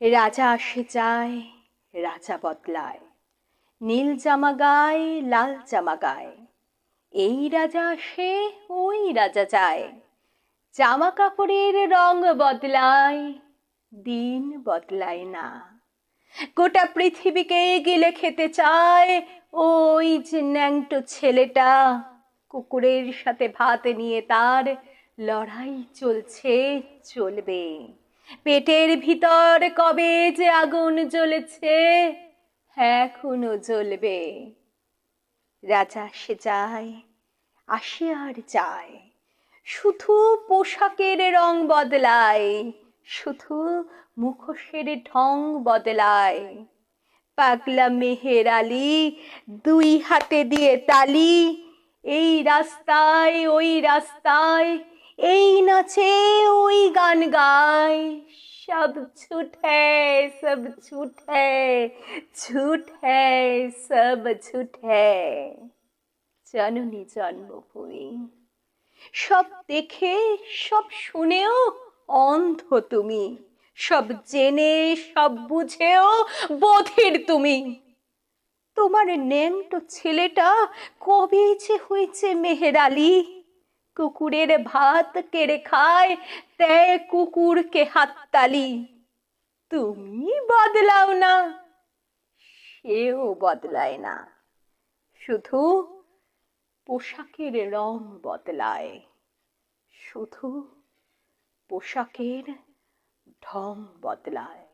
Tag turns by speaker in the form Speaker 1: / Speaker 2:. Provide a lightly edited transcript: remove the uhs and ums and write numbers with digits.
Speaker 1: রাজা আসে যায়, রাজা বদলায়, নীল জামা গায়, লাল জামা গায়। এই রাজা আসে, ওই রাজা যায়, জামা কাপড়ের রং বদলায়, দিন বদলায় না। গোটা পৃথিবীকে গিলে খেতে চায় ওই যে ন্যাংটো ছেলেটা। কুকুরের সাথে ভাত নিয়ে তার লড়াই চলছে, চলবে। পেটের ভিতর কবে যে আগুন জ্বলেছে, এখনো জ্বলবে। রাজা আসে যায়, আসে আর যায়, শুধু পোশাকের রং বদলায়, শুধু মুখোশের ঢং বদলায়। পাগলা মেহের আলী দুই হাতে দিয়ে তালি, এই রাস্তায় ওই রাস্তায়, এই নাচে ওই গান গায়। সব ঝুঠ হ্যায়, সব ঝুঠ হ্যায়, ঝুঠ হ্যায়, সব ঝুঠ হ্যায়। জননী জন্মভূমি, সব দেখে সব শুনেও অন্ধ তুমি, সব জেনে সব বুঝেও বধির তুমি। তোমার ন্যাংটো ছেলেটা কবে যে হয়েছে মেহের আলী। কুকুরের ভাত কেড়ে খায়, দেয় কুকুরকে হাততালি। তুমি বদলাও না, সেও বদলায় না, শুধু পোশাকের রং বদলায়, শুধু পোশাকের ঢং বদলায়।